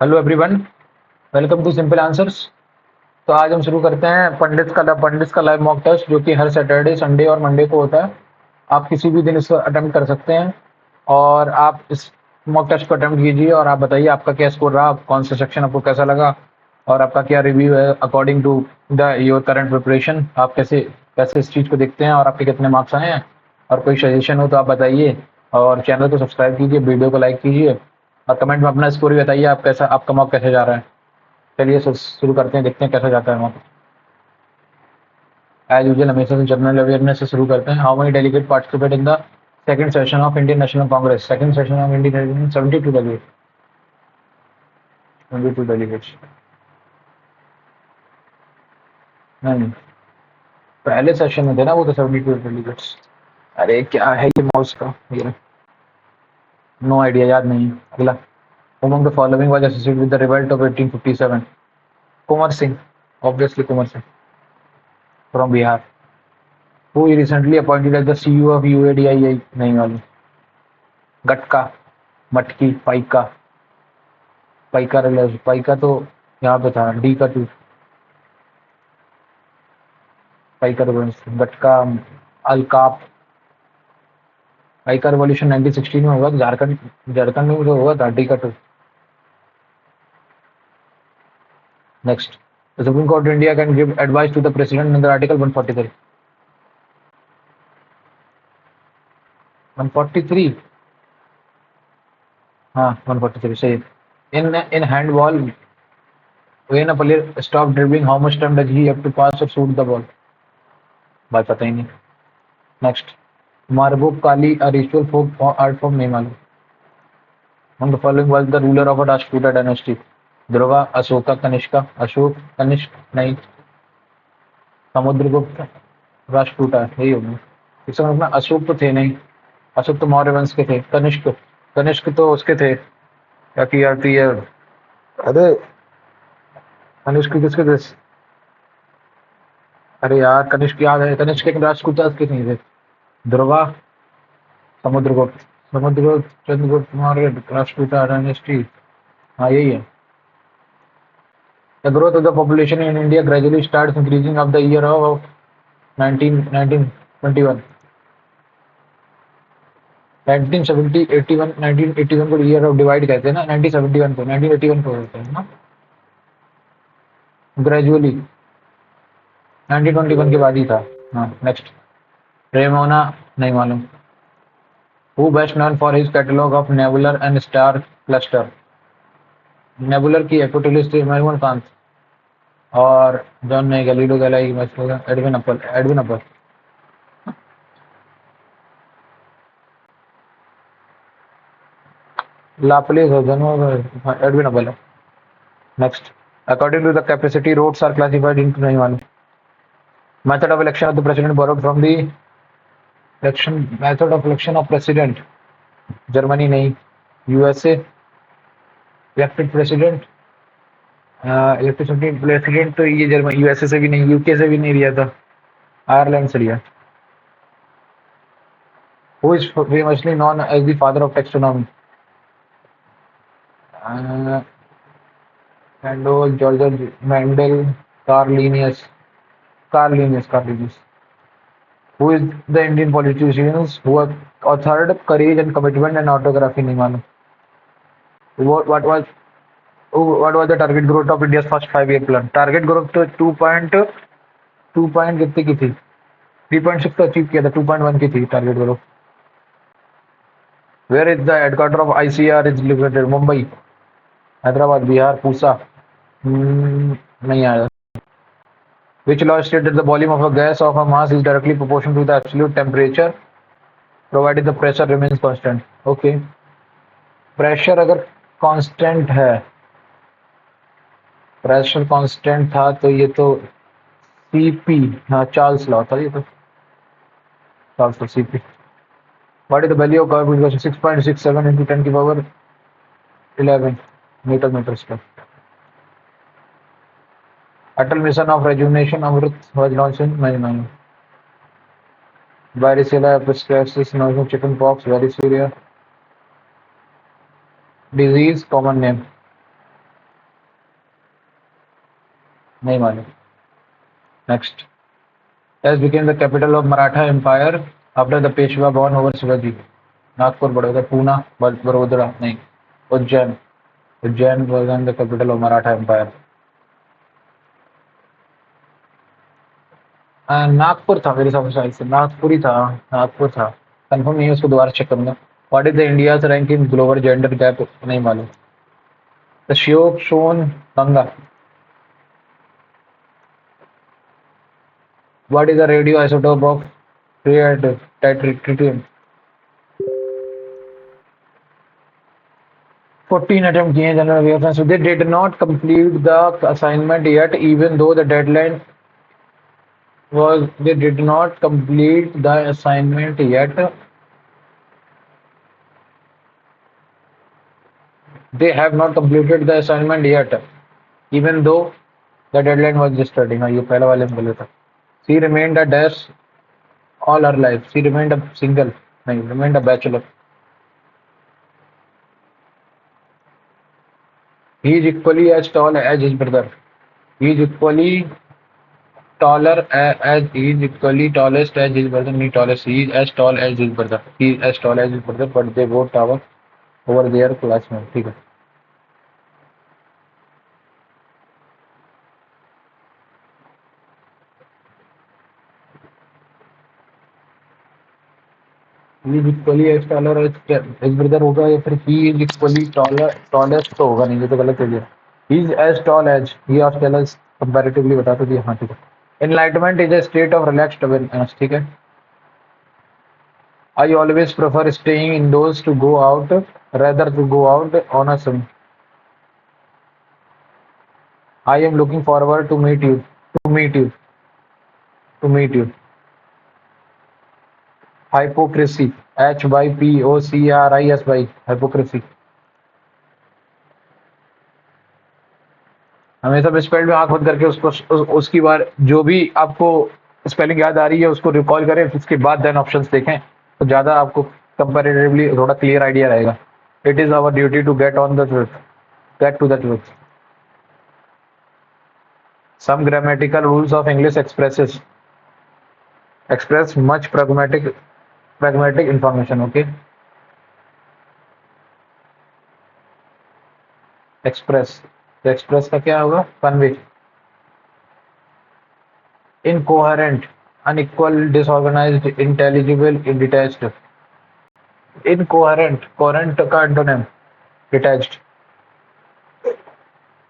Hello everyone, welcome to simple answers. तो आज हम शुरू करते हैं पंडित का लाइव मॉक टेस्ट, जो कि हर सैटरडे, संडे और मंडे को होता है। आप किसी भी दिन इसको अटेम्प्ट कर सकते हैं और आप इस मॉक टेस्ट को अटेम्प्ट कीजिए और आप बताइए आपका क्या स्कोर रहा, कौन सा सेक्शन आपको कैसा लगा और आपका क्या रिव्यू है according to the your current preparation. आप कैसे कैसे इस चीज़ को देखते हैं और आपके कितने मार्क्स आए हैं, और कोई सजेशन हो तो आप बताइए। और चैनल को सब्सक्राइब कीजिए, वीडियो को लाइक कीजिए और कमेंट में अपना स्कोर भी बताइए, आप कैसा आपका मॉक कैसे जा रहा है। चलिए शुरू करते हैं, देखते हैं कैसा जाता है मॉक। एज यूजुअल हमेशा से जनरल अवेयरनेस से शुरू करते हैं। How many delegate participate in the second session of Indian national Congress? Second session of Indian 72 delegate, 72 delegates. नहीं, पहले सेशन में थे ना वो, तो 72 डेलीगेट्स। अरे क्या है ये माउस का ये, नो आइडिया, याद नहीं। अगला, among the following was associated with the revolt of 1857? Kunwar Singh, obviously Kunwar Singh from Bihar. who recently appointed as the CEO of UADII? नहीं मालूम। गटका, मटकी, पाइका, पाइका पाइका तो यहाँ पे था, डी का two. Paika revolution, Gatka, Alkap. Paika revolution 1916 में हुआ, तो झारखंड झारखंड में भी तो हुआ था, डी का two. Next, the Supreme Court of India can give advice to the president under article 143? 143, हाँ 143 सही। In handball, when a player stop dribbling, how much time does he have to pass or shoot the ball? भाई पता ही नहीं। Next, मारबुक काली a ritual folk art form, नहीं मालूम। Among the following was the ruler of a Rashtrakuta dynasty? Dhruva, Ashoka, Kanishka. Ashok, Kanishka नहीं, समुद्रगुप्त, राष्ट्रकूटा यही होगा। इसका मतलब अशोक तो थे नहीं, अशोक तो मौर्य वंश के थे। कनिष्क, कनिष्क तो उसके थे, क्या किया थी ये, अरे कनिष्क किसके थे? अरे यार कनिष्क याद है, कनिष्क एक राष्ट्रकूटा के नहीं थे। ध्रुवा, समुद्रगुप्त, समुद्रगुप्त, चंद्रगुप्त मौर्य, राष्ट्रकूटा डायनेस्टी, हाँ यही है। The growth of the population in India gradually starts increasing of the year of 1921. 1970, 81, 1981 को ईयर ऑफ डिवाइड कहते हैं ना, 1971 को, 1981 को कहते हैं ना, ग्रेजुअली। 1921 के बाद ही था। हाँ नेक्स्ट, रेमोना, नहीं मालूम। Who best known for his catalogue of nebular and star cluster? Nebular की एपोटिलिस मेहमान कांत और जॉन ने Galileo Galilei, Edwin Hubble, Edwin Hubble. Laplace Edwin Hubble है। Next, according to the capacity roads are classified into, नहीं मालूम। Method of election of the president borrowed from the election, method of election of president, Germany नहीं, USA. Elected president, elected president तो ये Germany, USA से भी नहीं, UK से भी नहीं लिया था, आयरलैंड से लिया। Who is famously known as the father of taxonomy? Randolph, George Mendel, Carl Linnaeus. Who is the Indian politicians who have authored Courage and Commitment and Autography? नहीं मालूम। What was the target growth of India's first 5 year plan? Target growth तो 2 point कितने की थी? 3.6 तो achieve किया था, 2.1 की थी target growth. Where is the headquarter of ICR is located? Mumbai, Hyderabad, Bihar, Pusa. नहीं आया। Which law states that the volume of a gas of a mass is directly proportional to the absolute temperature provided the pressure remains constant? Okay, pressure अगर constant है, pressure constant था तो ये तो CP, हाँ Charles law था ये तो, Charles law CP. What is the value of gravity? 6.67 into 10 की power 11 meter square. Atal mission of rejuvenation Amrut was launched in, नहीं मालूम। varicella, epistaxis, chicken pox, varicella disease, common name। नहीं मालूम। Next. As became the capital of Maratha empire after the Peshwa won over Shivaji. Nagpur, Baroda, Poona, Vadodara, नहीं, Ujjain. Ujjain was the capital of Maratha Empire. Nagpur था मेरे हिसाब से, नागपुर ही था। नागपुर था, कंफर्म नहीं है, उसको दोबारा चेक करूंगा। What is the India's rank in global gender gap, नहीं मालूम। The Shyok Son Ganga. What is the radio isotope of tritium. 14 attempt किए general awareness, they did not complete the assignment yet even though the deadline was, they did not complete the assignment yet, they have not completed the assignment yet even though the deadline was just starting। हाँ, ये पहला वाले में बोले था। she remained a dash all her life, she remained a single, नहीं, remained a bachelor। he is equally as tall as his brother, he is equally taller as he is equally tallest as his brother, नहीं tallest, he is as tall as his brother, he is as tall as his brother but they both tower over their classmate। ठीक है। he is equally as taller as his brother होगा या फिर he is equally taller, tallest तो होगा नहीं, ये तो गलत हो गया। he is as tall as, he is tall as comparatively बता तो दिया। हाँ ठीक है। enlightenment is a state of relaxed awareness। ठीक है। I always prefer staying indoors to go out rather to go out on a swim। I am looking forward to meet you, to meet you, to meet you। hypocrisy, HYPOCRISY, hypocrisy। हमेशा spelled में आंख बंद करके उसकी बार जो भी आपको spelling याद आ रही है उसको रिकॉल करें, उसके बाद देन ऑप्शंस देखें तो ज्यादा आपको कंपैरेटिवली थोड़ा क्लियर आइडिया रहेगा। It is our duty to get on the truth, get to the truth. Some grammatical rules of English express much pragmatic information। Okay. Express, तो एक्सप्रेस का क्या होगा, convey. Incoherent, unequal, disorganized, intelligible, detached। Incoherent, coherent का antonym detached।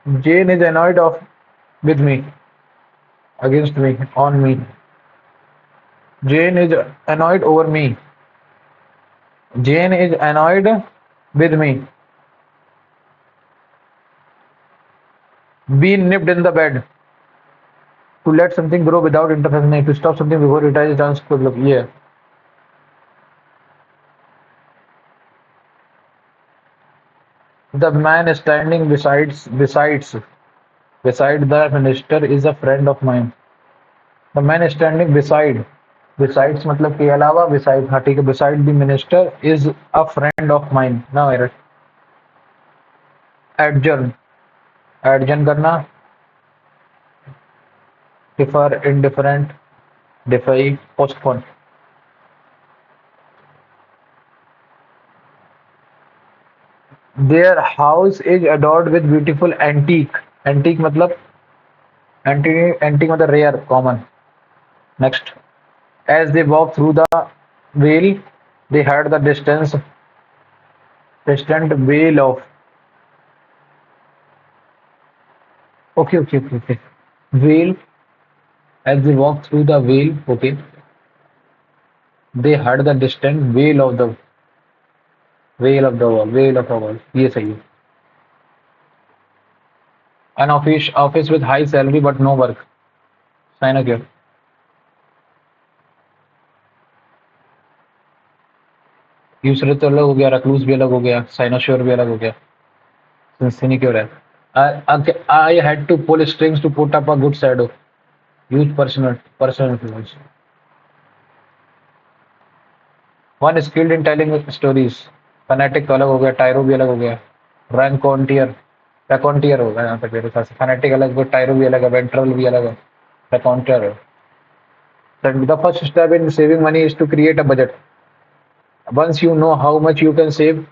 Jane is annoyed of with me, against me, on me। Jane is annoyed over me, Jane is annoyed with me। Be nipped in the bed, to let something grow without interference, to stop something before it has a chance to look। Yeah। The man standing beside the minister is a friend of mine। The man standing besides मतलब के अलावा, beside, हाँ ठीक है, beside the minister is a friend of mine। ना मेरा adjourn, adjourn करना, defer, indifferent, defy, postpone। Their house is adorned with beautiful antique, antique मतलब antique मतलब rare, common। Next। As they walked through the vale they heard the distant wail of, okay, wail। As they walked through the vale, okay, they heard the distant wail of the wail of the wall। ये सही है। An office with high salary but no work, sign up here। यूसरत तो अलग हो गया, रकलूस भी अलग हो गया, साइनोश्योर भी अलग हो गया, सिंसिक्योर है। I had to pull strings to put up a good shadow, use personal influence। One skilled in telling stories, fanatic तो अलग हो गया, टायरो भी अलग हो गया, रैंकॉन्टियर, रैकॉन्टियर होगा यहाँ पे मेरे हिसाब से। फेनेटिक अलग है, टायरो भी अलग है, वेंट्रल भी अलग है, रैकॉन्टियर है। The first step in saving money is to create a budget. Once you know how much you can save,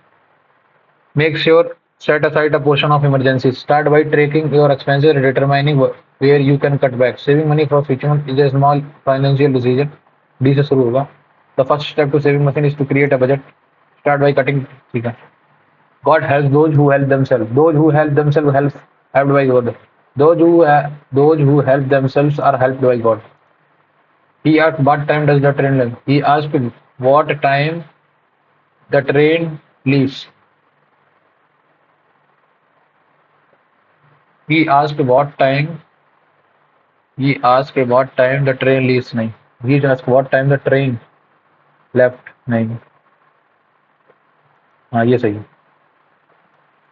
make sure set aside a portion of emergencies. Start by tracking your expenses and determining where you can cut back. Saving money for future is a small financial decision. D से शुरू होगा. The first step to saving money is to create a budget. Start by cutting. ठीक है. God helps those who help themselves. Those who help themselves helped by God. Those who help themselves are helped by God. He asked what time does the train leave. He asked what time the train leaves. He asked what time. He asked what time the train leaves. नहीं. He asked what time the train left. नहीं. हाँ ये सही है.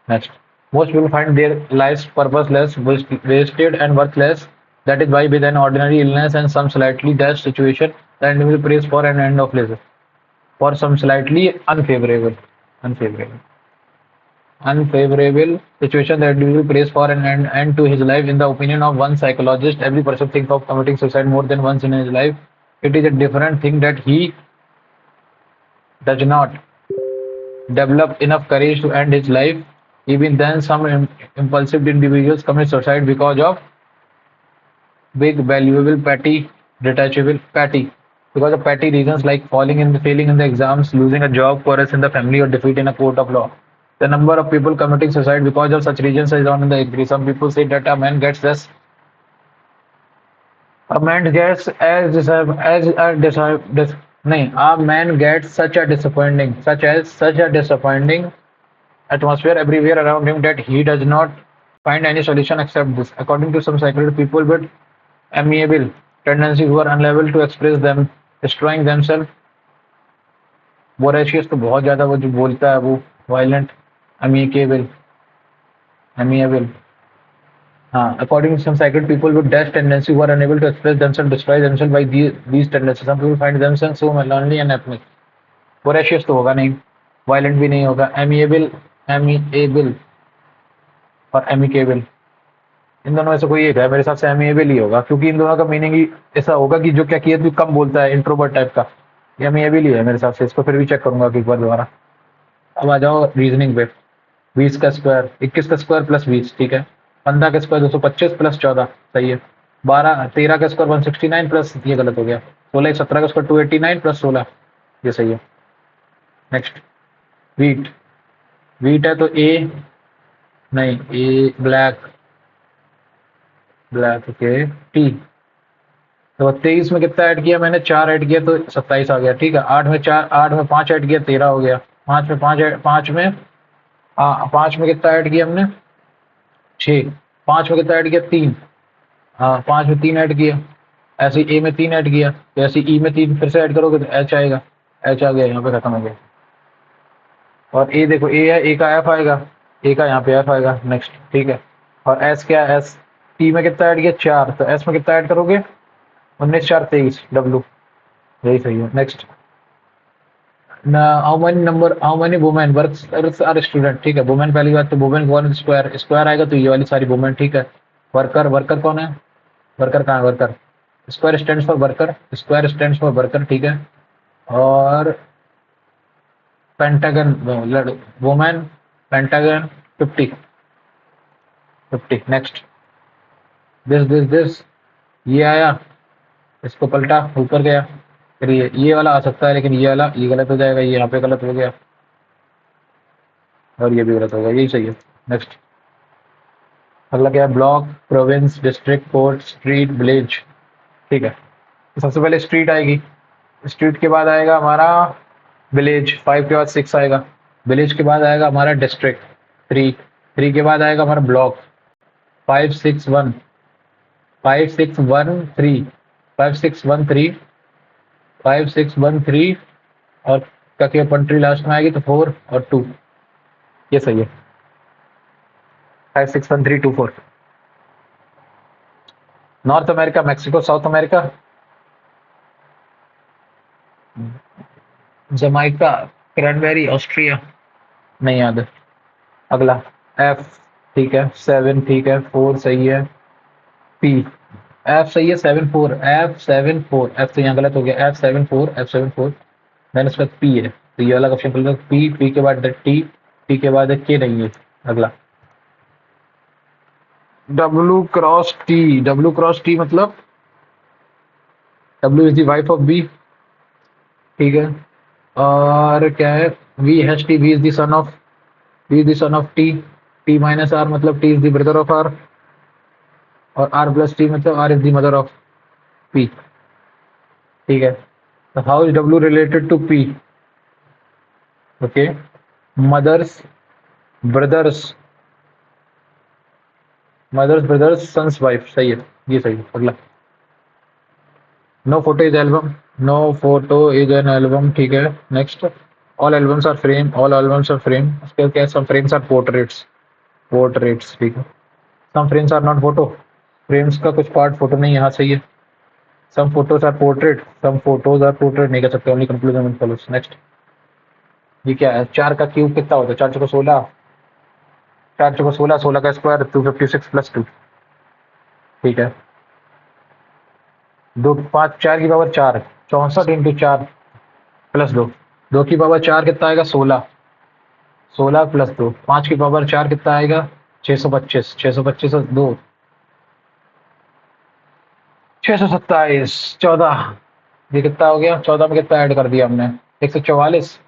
Next. Most people find their lives purposeless, wasted, and worthless. That is why, with an ordinary illness and some slightly death situation, the individual prays for an end of life. For some slightly unfavorable situation, the individual prays for an end to his life. In the opinion of one psychologist, every person thinks of committing suicide more than once in his life. It is a different thing that he does not develop enough courage to end his life. Even then, some impulsive individuals commit suicide because of big, valuable, because of petty reasons like failing in the exams, losing a job, quarrels in the family, or defeat in a court of law. The number of people committing suicide because of such reasons is on the increase. Some people say that a man gets this. A man gets a man gets such a disappointing atmosphere everywhere around him that he does not find any solution except this. According to some psychologists, people with amiable tendencies who are unable to express them, destroying themselves. Voracious तो बहुत ज्यादा वो जो बोलता है वो violent, amicable, amiable. हाँ, according to some psychic people with dash tendency who are unable to express themselves, destroy themselves by these tendencies. Some people find themselves so lonely and apneic. Voracious तो होगा नहीं, violent भी नहीं होगा, amiable और amicable. इन दोनों में से कोई एक है, मेरे हिसाब से एमिएबल ही होगा, क्योंकि इन दोनों का मीनिंग ही ऐसा होगा कि जो क्या किया भी कम बोलता है, इंट्रोवर्ट टाइप का. ये एमिएबल ही है मेरे हिसाब से. इसको फिर भी चेक करूंगा एक बार दोबारा. अब आ जाओ रीजनिंग पे. 20 का स्क्वायर 21 का स्क्वायर प्लस 20, ठीक है. 15 का स्क्वायर 225 प्लस 14, सही है. 13 का स्क्वायर 169 प्लस, ये गलत हो गया. 17 का स्क्वायर 289 प्लस 16, ये सही है. नेक्स्ट. वीट. वीट है तो ए नहीं, ए ब्लैक ओके. टी. तो 23 में कितना ऐड किया मैंने, 4 ऐड किया तो 27 आ गया, ठीक है. 8 में 5 ऐड किया 13 हो गया. 5 में कितना ऐड किया हमने, 6. 5 में कितना ऐड किया, 3. हाँ 5 में 3 ऐड किया. ऐसे ए में 3 ऐड किया, तो ऐसे ई में 3 फिर से ऐड करोगे तो एच आएगा. एच आ गया, यहाँ पे खत्म हो गया. और ए देखो, ए है, ए का एफ आएगा, ए का यहाँ पे एफ आएगा. नेक्स्ट, ठीक है. और एस क्या है, एस. टी में कितना ऐड किया, 4, तो एस में कितना ऐड करोगे, 19 4 23, डब्ल्यू, यही सही है. Next. How many women works are student, ठीक है. वुमेन पहली बात तो वुमेन वन स्क्वायर आएगा तो ये वाली सारी वुमेन, ठीक है. वर्कर कौन है, वर्कर कहाँ है, worker. Square stands for worker, ठीक है. और pentagon women, pentagon 50. Next. This ये आया, इसको पलटा, ऊपर गया. फिर ये वाला आ सकता है, लेकिन ये वाला ये गलत हो जाएगा, ये यहाँ पे गलत हो गया और ये भी गलत होगा, यही सही है. नेक्स्ट. अगला क्या है, block, province, district, port, street, village, ठीक है. तो सबसे पहले स्ट्रीट आएगी. स्ट्रीट के बाद आएगा हमारा विलेज, 5 के बाद 6 आएगा. विलेज के बाद आएगा हमारा डिस्ट्रिक्ट, 3 के बाद आएगा हमारा ब्लॉक, 5 6 1 5 6 1 3 5 6 1 3 5 6 1 3 और क्या कंट्री लास्ट में आएगी तो 4 और 2, ये सही है. 5 6 1 3 2 4. North America, Mexico, south America, Jamaica, cranberry, Austria, नहीं याद है. अगला एफ, ठीक है, 7 ठीक है, 4 सही है, पी, एफ सही है, 7 4, F 7 4, एफ तो यहाँ गलत हो गया, F 7 4, देन उसका पी है, तो ये वाला ऑप्शन खुल गया, पी, पी के बाद टी, टी के बाद के नहीं है। अगला डब्ल्यू क्रॉस टी मतलब W is the wife of B, ठीक है। और क्या है, V hash T, V is the son of, V is the son of T, T minus R मतलब T is the brother of R, और R plus T मतलब R is the mother of P, ठीक है। तो how is W related to P? Okay, mother's brother's, mother's brother's son's wife, सही है, ये सही है। अगला, no photo is album, no photo is an album, ठीक है। Next, all albums are frame, all albums are frame, उसके बाद क्या है, some frames are portraits, portraits, ठीक है। Some frames are not photo, frames का कुछ पार्ट फोटो नहीं, यहाँ सही है। Some photos are portrait, some photos are portrait नहीं कर सकते, ओनली कंक्लूजन फॉलोज। नेक्स्ट, ये क्या है, 4 का क्यूब कितना होता है, 4 चौको 16, 4 चौको 16, 16 का स्क्वायर 256 प्लस 2, ठीक है। दो, 5, 4 की पावर 4, 64 इंटू 4 प्लस 2, 2 की पावर 4 कितना आएगा, 16, 16 प्लस 2, 5 की पावर 4 कितना आएगा, 625, 625 और 2, 627, 14, ये कितना हो गया, 14 में कितना ऐड कर दिया हमने, 144,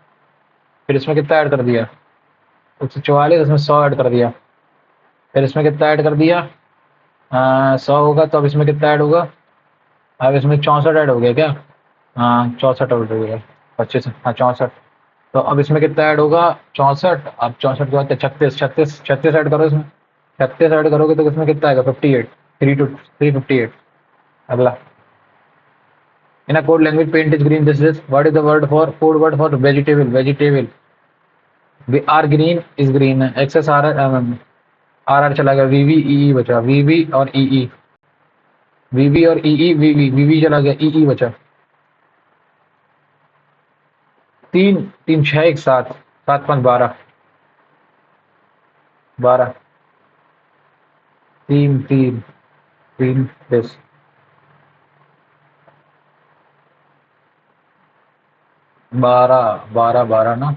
फिर इसमें कितना ऐड कर दिया, 144, इसमें 100 ऐड कर दिया, फिर इसमें कितना ऐड कर दिया, 100 होगा, तो अब इसमें कितना ऐड होगा, अब इसमें 64 ऐड हो गया क्या, हाँ 64 ऐड हो गया, 25, हाँ 64, तो अब इसमें कितना ऐड होगा, 64, अब 64 के बाद 36, 36, 36 ऐड करो इसमें, 36 ऐड करोगे तो इसमें कितना आएगा, 58, 358। अगला, in a code language paint is green, this is what is the word for, code word for vegetable, vegetable, are green is green है, एक्सेस आर, आर आर चला गया, वीवी ई बचा, वीवी और ई, वीवी और ई, वीवी, वीवी चला गया, ई बचा, 3, 3 6 1 7, 7 5 12, 12, 3 3 3 10, 12 12 12 ना,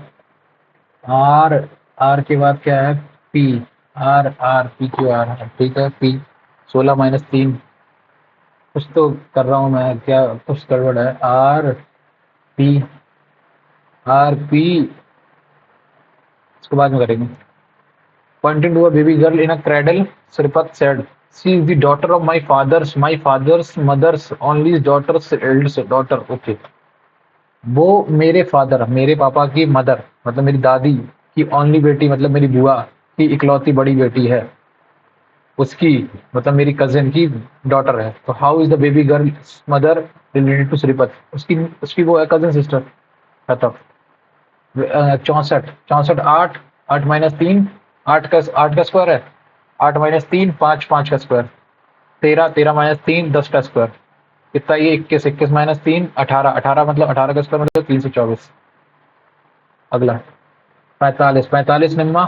आर, आर के बाद क्या है, P, R R P Q R है, ठीक है, पी, 16 माइनस 3, कुछ तो कर रहा हूँ मैं, क्या कुछ गड़बड़ है, आर पी, आर पी, इसके बाद में करेंगे। Pointing to a baby girl in a cradle, Sripat said, "She is the daughter of my father's mother's only daughter's eldest daughter." Okay. वो मेरे फादर, मेरे पापा की मदर मतलब मेरी दादी की ओनली बेटी मतलब मेरी बुआ की इकलौती बड़ी बेटी है, उसकी मतलब मेरी कजिन की डॉटर है। तो how is the baby girl mother related to Shripat, उसकी उसकी वो है कजिन सिस्टर। खत्म। 64, 64, 8, 8 माइनस 3, 8 का स्क्वायर है, 8 माइनस 3, 5, 5 का स्क्वायर, 13, 13 माइनस 3, 10 का स्क्वायर, कितना ये 21, 21 माइनस 3, 18, 18 मतलब 18 का स्क्वायर मतलब 324। अगला, 45, 45 निम्मा,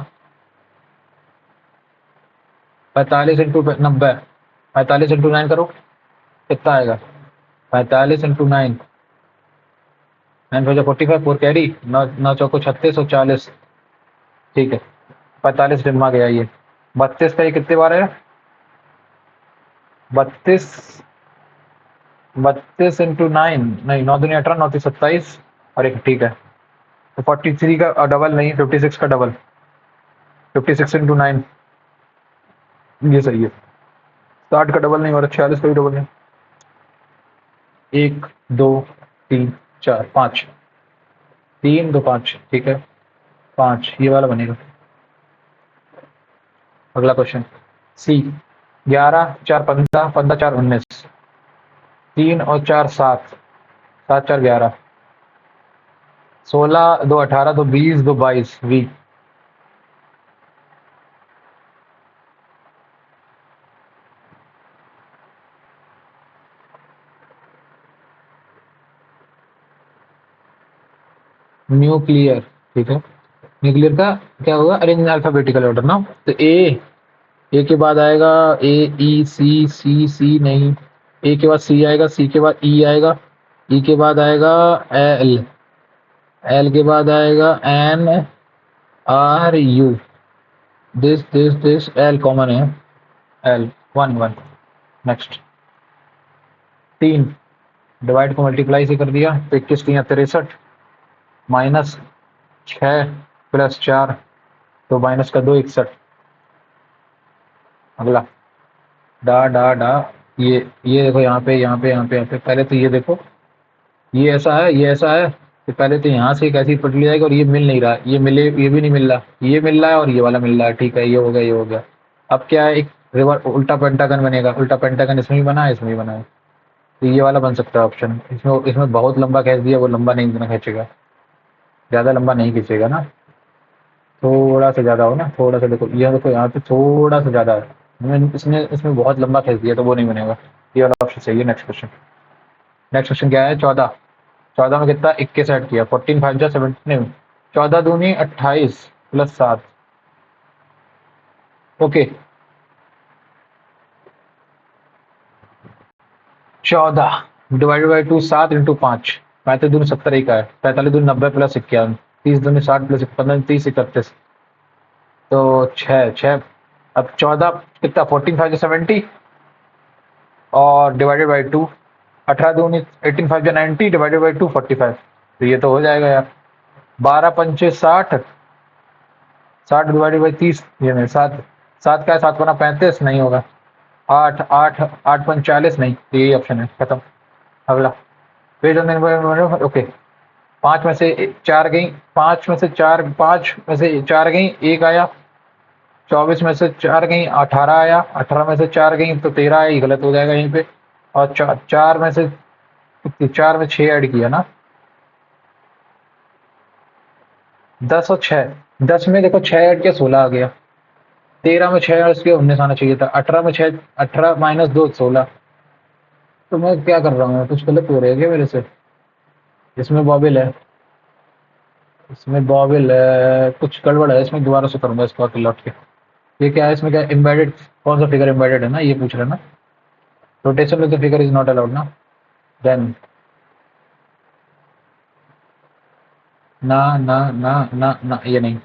45 इंटू 90, 45 इंटू 9 करो, कितना आएगा, 45 इंटू 9, 9 फोर 45, 4 कैरी, 9 9 चौको 36 और 40, ठीक है। 45 निम्मा गया ये। 32 का ये कितने बार है, 32, 32 इंटू 9, नहीं 9 दूनी 18, 9 27 और एक, ठीक है। तो 43 का डबल नहीं, 56 का डबल, 56 इंटू 9, ये सही है। 60 का डबल नहीं और 46 का भी डबल नहीं। 1 2 3 4 5, 3 2 5, ठीक है, 5 ये वाला बनेगा। अगला क्वेश्चन, सी, 11 4 15, 15 4 19, 3 और 4 7, 7 4 11, 16 2 18, 2 20, 2 22, वी, न्यूक्लियर, ठीक है। न्यूक्लियर का क्या होगा, अरेंज अल्फाबेटिकल ऑर्डर ना, तो ए ए के बाद आएगा ए ई सी सी सी नहीं, ए के बाद सी आएगा, सी के बाद ई आएगा, ई के बाद आएगा एल, एल के बाद आएगा N R U, this L common है, L one one. Next 3 divide को मल्टीप्लाई से कर दिया तो 21 3 63 माइनस 6 प्लस 4 तो माइनस का 2 61। अगला डा डा डा ये देखो यहाँ पे यहाँ पे यहाँ पे यहाँ पे पहले तो ये देखो ये ऐसा है ये ऐसा है, तो पहले तो यहाँ से एक ऐसी पट ली जाएगी और ये मिल नहीं रहा, ये मिले ये भी नहीं मिल रहा, ये मिल रहा है और ये वाला मिल रहा है, ठीक है ये हो गया ये हो गया। अब क्या है, एक रिवर उल्टा पेंटागन बनेगा, उल्टा पेंटागन इसमें भी बना है इसमें भी बना है, तो ये वाला बन सकता है ऑप्शन। इसमें इसमें बहुत लंबा खींच दिया, वो लंबा नहीं इतना खींचेगा, ज़्यादा लंबा नहीं खींचेगा ना, थोड़ा सा ज़्यादा हो ना, थोड़ा सा देखो यहाँ पे थोड़ा सा ज़्यादा है, इसने इसमें बहुत लंबा खींच दिया तो वो नहीं बनेगा, ये वाला ऑप्शन सही है। नेक्स्ट क्वेश्चन, नेक्स्ट क्वेश्चन क्या है, 14, 14 में कितना 21 ऐड किया, 14 5 जा 17 नहीं, 14 दूनी 28 plus 7, okay 14 divided by 2 7 into 5, 35 दूनी 70 ही का है, 45 दूनी 90 प्लस 51, 30 दूनी 60 प्लस 15 30 31, तो 6 6। अब 14 कितना 14 5 70 और डिवाइडेड बाई 2, 18 दूनी 18 5 जा 90 डिवाइडेड बाई 2 45, तो ये तो हो जाएगा यार, 12 पंचे 60, 60 डिवाइडेड बाई 30, ये नहीं 7 7 का है 7 बना 35 नहीं होगा, 8 8 8 45 नहीं, तो यही ऑप्शन है, खत्म। अगला पेज ओके, 5 में से 4 गई, 5 में से 4 5 में से 4 गई 1 आया, 24 में से 4 गई 18 आया, 18 में से 4 गई तो 13 आया, ये गलत हो जाएगा यहीं पे, और 4 में से 4 में 6 ऐड किया ना, 10 और 6, 10 में देखो 6 ऐड किया 16 आ गया, 13 में 6 ऐड किया 19 आना चाहिए था, 18 में 6 18 माइनस 2 16, तो मैं क्या कर रहा हूँ, कुछ गलत हो रहा है क्या मेरे से, इसमें बॉबिल है, इसमें बॉबिल है, कुछ गड़बड़ है इसमें, दोबारा से करूंगा इसको आके लौट के। ये क्या है इसमें, क्या एम्बेडेड, कौन सा फिगर एम्बेडेड है ना, ये पूछ रहे हैं ना, रोटेशन में the figure is not allowed ना, देन ना ना ना ना ना ये नहीं,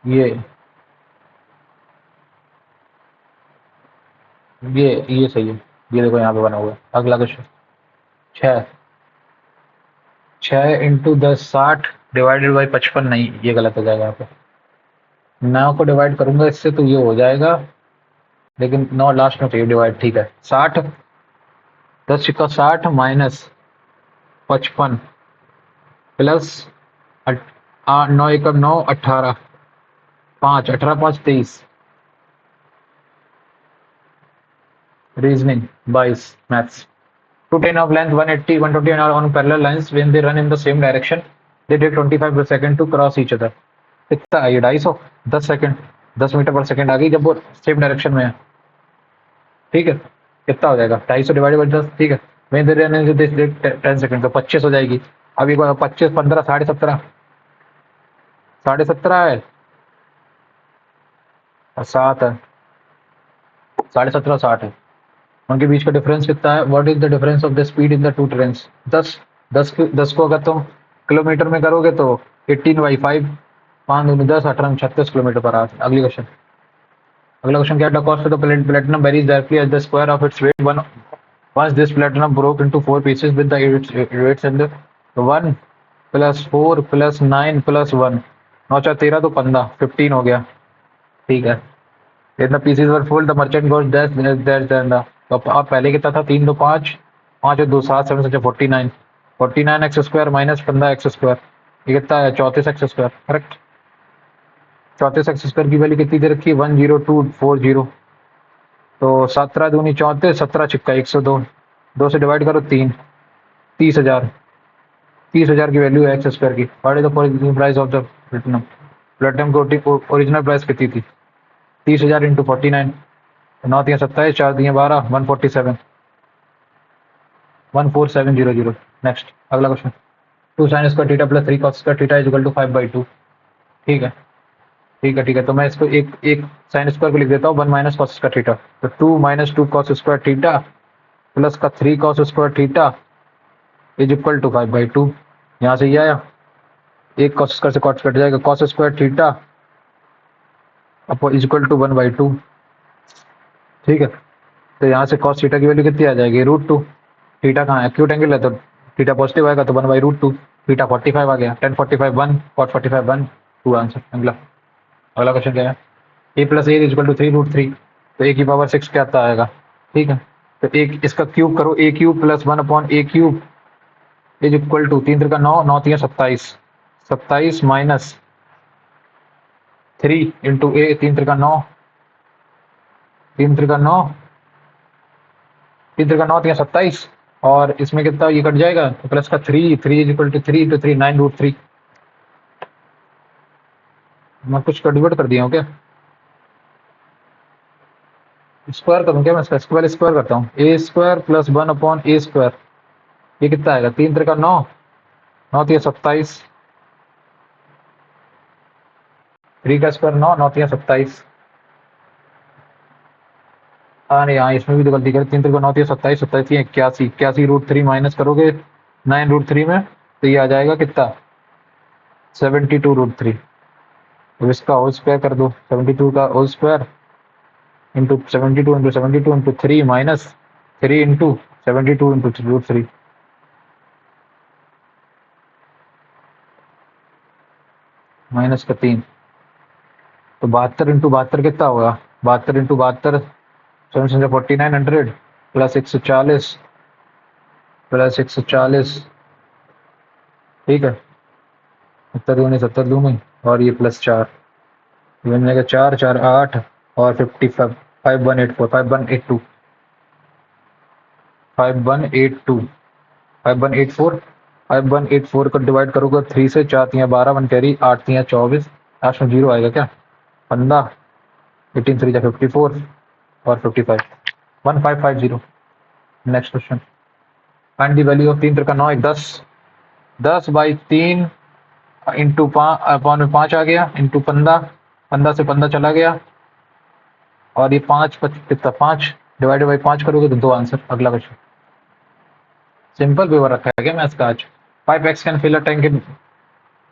ये सही है, ये देखो यहाँ पे बना हुआ है। अगला क्वेश्चन 6, 6 इंटू 10 60 डिवाइडेड बाई 55 नहीं, ये गलत हो जाएगा यहाँ पे, 9 को डिवाइड करूंगा इससे तो ये हो जाएगा, लेकिन 9 लास्ट में चाहिए डिवाइड, ठीक है 60, 10 का 60 minus 55 plus 9 Ekam 9 18 5 18 5 23, reasoning 22 maths. Two train of length 180 120 are on parallel lines when they run in the same direction they take 25 per second to cross each other, कितना है ये 250, 10 सेकंड 10 मीटर पर second आ गई जब वो same direction में है, ठीक है कितना हो जाएगा 250 डिवाइडेड बाई 10, ठीक है when they run in this 10 second तो 25 हो जाएगी। अब एक बार 25 15 17.5 17.5 है और 7 है, 17.5 60 है, उनके बीच का डिफरेंस कितना है, what is the difference of the speed in the two trains, 10 10 को अगर तुम किलोमीटर में करोगे तो 18 बाई 5 5 दूनी 10 18 36 किलोमीटर पर आवर। अगली क्वेश्चन, अगला क्वेश्चन क्या है, the cost of the platinum varies directly as the square of its weight one once this platinum broke into 4 pieces with the weights and the 1 plus 4 plus 9 plus 1 9 4 13 तो 15 15 हो गया, ठीक है in the pieces were full the merchant goes dash then the, तो आप पहले कितना था 3 2 5 5 2 7 7 7 49 49 x square minus 15 x square, ये कितना है 34 x square, correct 34 x square की वैल्यू कितनी दे रखी है 10240, तो 17 दूनी 34 17 छिक्का 102, 2 से डिवाइड करो 3 30,000, 30,000 की वैल्यू है एक्स स्क्वायर की। What is the original price of the platinum, platinum की ओरिजिनल प्राइस कितनी थी 30,000 इंटू 49, 9 दिया 27 4 दिए 12 147 14700। नेक्स्ट अगला question, 2 sin square theta plus 3 cos square theta is equal to 5/2, ठीक है ठीक है, तो मैं इसको एक एक साइन स्क्वायर को लिख देता हूँ, 1 माइनस कॉस स्क्वायर थीटा। तो 2 minus 2 cos square theta plus का 3 cos square theta is equal to 5/2। यहाँ से ये आया, एक कॉस स्क्वायर से कॉस कट जाएगा, cos square theta upon is equal to 1/2। ठीक है, तो यहाँ से कॉस थीटा की वैल्यू कितनी आ जाएगी, √2। थीटा कहाँ है, एक्यूट एंगल है तो थीटा पॉजिटिव आएगा, तो 1/√2। थीटा 45 आ गया, tan 45 1, cot 45 1, 2 आंसर। अगला अगला क्वेश्चन क्या है, A plus A is equal to 3√3, तो ए की पावर 6 क्या आता आएगा। ठीक है, तो एक इसका क्यूब करो, A cube plus 1/a³ is equal to 3 का 9, 9 3 27, 27 माइनस 3 इंटू ए, 3 का 9, 3 का 9, 3 का 9 3 27, और इसमें कितना ये कट जाएगा, तो प्लस का 3, 3 इज इक्वल टू 3 इंटू 3, 9√3। मैं कुछ डिवाइड कर दिया हूँ क्या, स्क्वायर करूँ क्या, मैं इसका स्क्वायर स्क्वायर करता हूँ, ए स्क्वायर प्लस 1/a², ये कितना आएगा, 3 का 9, 9 3 27, 3 का स्क्वायर 9, 9 3 27। हाँ नहीं, हाँ इसमें भी तो गलती करें, 3 3 को 9 3 27, 27 81, 81√3 माइनस करोगे 9√3 में, तो ये आ जाएगा कितना, 72√3। अब इसका होल स्क्वायर कर दो, 72 का whole square into 72 into 3 minus 3 into 72 into √3, minus का 3, तो 72 इंटू 72 कितना होगा, 72 इंटू 72, 749 प्लस 140, प्लस 140। ठीक है, 70 दूनी 70 दूनी, और ये प्लस 4, ये बन जाएगा 4 4 8, और 55, 5184, 5182, 5182, 5184, 5184 को डिवाइड करोगे 3 से, 4 तिया 12, 1 कैरी, 8 तिया 24, लास्ट में जीरो आएगा क्या, 15, 18 3 54, और 55, 1550। Next question, find the value of 3 का 9 एक 10, 10/3 इंटू 5 अपॉन में 5 आ गया, इंटू 15, 15 से 15 चला गया, और ये 5 कितना, 5 डिवाइडेड बाई 5 करोगे तो 2 आंसर। अगला क्वेश्चन, सिंपल पेपर रखा है क्या मैथ्स का आज। 5x can fill a tank in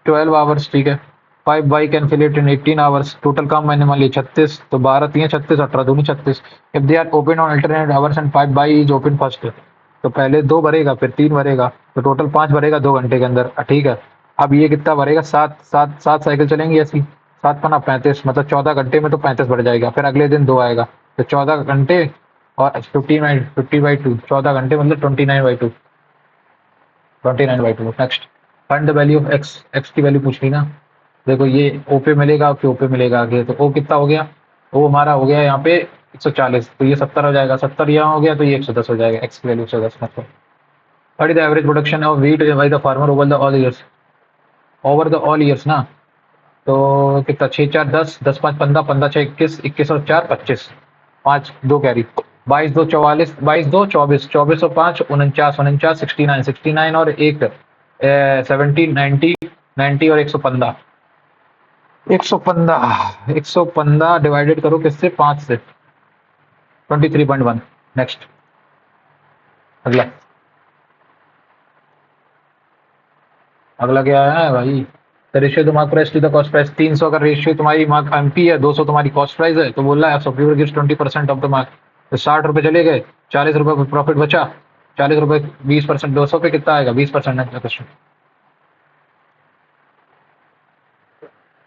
12 hours, ठीक है। 5y can fill it in 18 hours, total काम मैंने मान लिया 36, तो 12 3 36, 18 दूनी 36। If they are open on alternate hours and 5y is open first, तो पहले 2 भरेगा फिर 3 भरेगा, तो टोटल 5 भरेगा 2 घंटे के अंदर, ठीक है। अब ये कितना भरेगा, 7 7 7 साइकिल चलेंगी ऐसी, 7 पना 35, मतलब 14 घंटे में तो 35 भर जाएगा, फिर अगले दिन 2 आएगा, तो 14 घंटे और 50/2, 14 घंटे मतलब 29/2, 29/2। Next, find the value of x, x की वैल्यू पूछ ली ना। देखो ये ओ पे मिलेगा कि ओ पे मिलेगा आगे, तो ओ कितना हो गया, ओ हमारा हो गया यहाँ पे 140, तो ये 70 हो जाएगा, 70 यहाँ हो गया तो ये 110 हो जाएगा, एक्स की वैल्यू 110। मतलब what is the average production of wheat by the farmer over the all years, over the all years ना, तो कितना, 6 4 10, 10 5 15, 15 6 21, 21 और 4 25, 5 2 कैरी, 22 2 44, 22 2 24, 24 और 5 49, 49 69, 69 और एक 70 90, 90 और 115, 115, 115 डिवाइडेड करो किससे, 5 से, 23.1। नेक्स्ट, अगला, अगला क्या है भाई, the ratio the mark price to the cost price, 300 का रेशियो तुम्हारी मार्क एमपी है, 200 तुम्हारी कॉस्ट प्राइस है, तो बोल रहा है सब्सिक्यूटर गिव्स 20% ऑफ द मार्क, तो 60 रुपए चले गए, 40 रुपए प्रॉफिट बचा, 40 रुपए 20%, 200 पे कितना आएगा, 20% है question.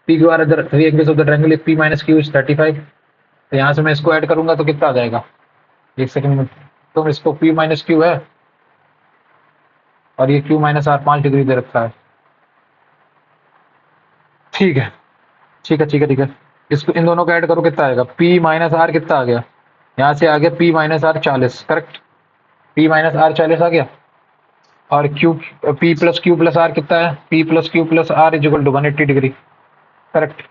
P Q are the three angles of the triangle if P minus Q is 35, तो यहाँ से मैं इसको ऐड करूंगा तो कितना आ जाएगा, एक सेकंड में, तुम इसको पी माइनस क्यू है और ये क्यू माइनस आर 5 डिग्री दे रखा है, ठीक है, ठीक है, इसको इन दोनों को ऐड करो कितना आएगा, पी माइनस आर कितना आ गया, यहाँ से आ गया P minus R 40, correct, P minus R 40 आ गया, और Q, P plus Q plus R कितना है, P plus Q plus R is equal to 180 degree, correct,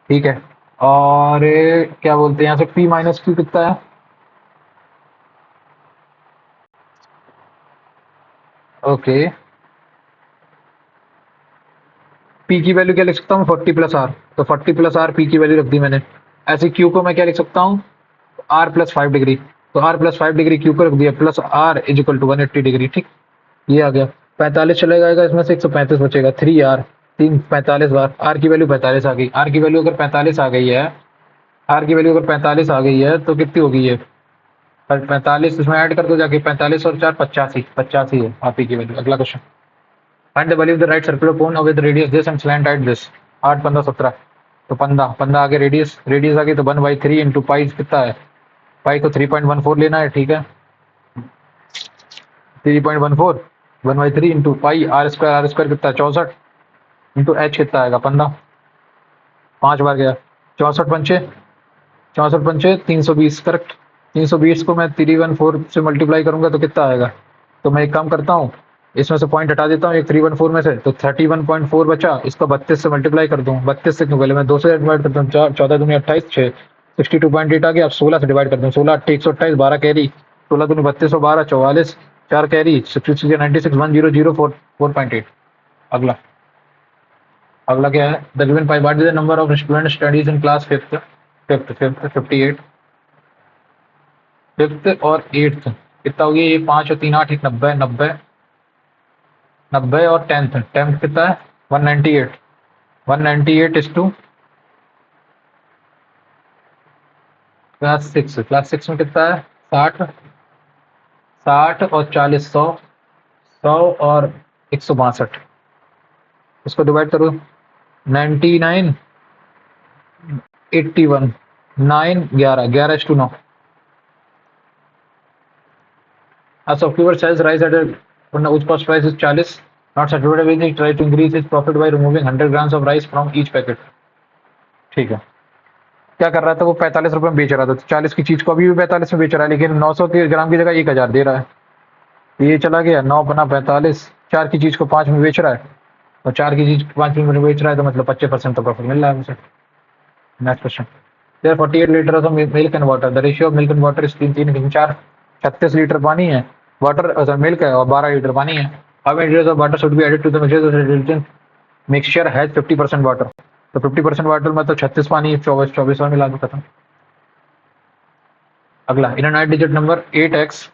ठीक है। और क्या बोलते हैं, यहाँ से पी माइनस क्यू कितना है, ओके, पी की वैल्यू क्या लिख सकता हूँ 40 प्लस आर, तो 40 प्लस आर पी की वैल्यू रख दी मैंने। ऐसे क्यू को मैं क्या लिख सकता हूँ आर प्लस 5 डिग्री, तो आर प्लस 5 डिग्री क्यू को रख दिया plus R is equal to 180 degree. ठीक, ये आ गया। 45 चले जाएगा इसमें से 135 बचेगा, 3 आर, 45 बार आर की वैल्यू 45 आ गई। आर की वैल्यू अगर 45 आ गई है, आर की वैल्यू अगर 45 आ गई है तो कितनी होगी ये 45 इसमें ऐड कर दो जाके, 45 और 4 85, 85 है आप ही की वैल्यू। अगला question, find the value of the right circular cone with radius this and slant at this. 8 15 17, तो 15 15 आगे रेडियस, रेडियस आ गई तो 1/3 इंटू पाई कितना है, पाई को 3.14 लेना है। ठीक है, 3.14 1/3 इंटू पाई आर स्क्वायर कितना है 64 इंटू एच कितना आएगा 15, 5 बार गया 64 पंचे, 64 पंचे 320 करेक्ट। 320 को मैं 314 से मल्टीप्लाई करूंगा तो कितना आएगा, तो मैं एक काम करता हूँ इसमें से पॉइंट हटा देता हूँ एक 314 में से, तो 31.4 बचा, इसको 32 से मल्टीप्लाई कर दूँ। 32 से क्यों, पहले मैं 2 से डिवाइड करता हूँ, 14 दूनी 28, 6 62.8 आ गया। अब 16 से डिवाइड कर दूँ, 16 8 128, 12 कैरी, 16 दूनी 32 और 12 44, 4 कैरी 66 96 1004 4.8। अगला, अगला क्या है, the given pie, what is the number of student studies in class fifth, fifth fifth 58, fifth और एट्थ कितना हो गया, ये 5 और 3 8 एक 90, 90 90 और टेंथ, टेंथ कितना है 198, 198 is two class six, class six में कितना है 60, 60 और 40 100, 100 और 162, इसको डिवाइड करो 99 81 9 11 11 is to 9। A shopkeeper sells rice at a whose cost price is 40. Not satisfied with it, try to increase its profit by removing 100 grams of rice from each packet. ठीक है, क्या कर रहा था वो 45 रुपए में बेच रहा था, तो 40 की चीज को अभी भी 45 में बेच रहा है, लेकिन 900 के ग्राम की जगह 1000 दे रहा है। तो ये चला गया 9 बना 45, 4 की चीज को 5 में बेच रहा है, और 4 की चीज 5 में बेच रहा है, तो मतलब 25% तो प्रॉफिट मिल रहा है उसे। Next question, there 48 litre of milk and water, the ratio of milk and water is 3 3 4, 36 litre पानी है, वाटर मिल्क है और 12 लीटर पानी है। How many litres of water should be added to the mixture, mixture has 50% water, तो 50% water मतलब 36 पानी 24 24 में मिला दो खत्म। अगला, इन 9 डिजिट नंबर 8x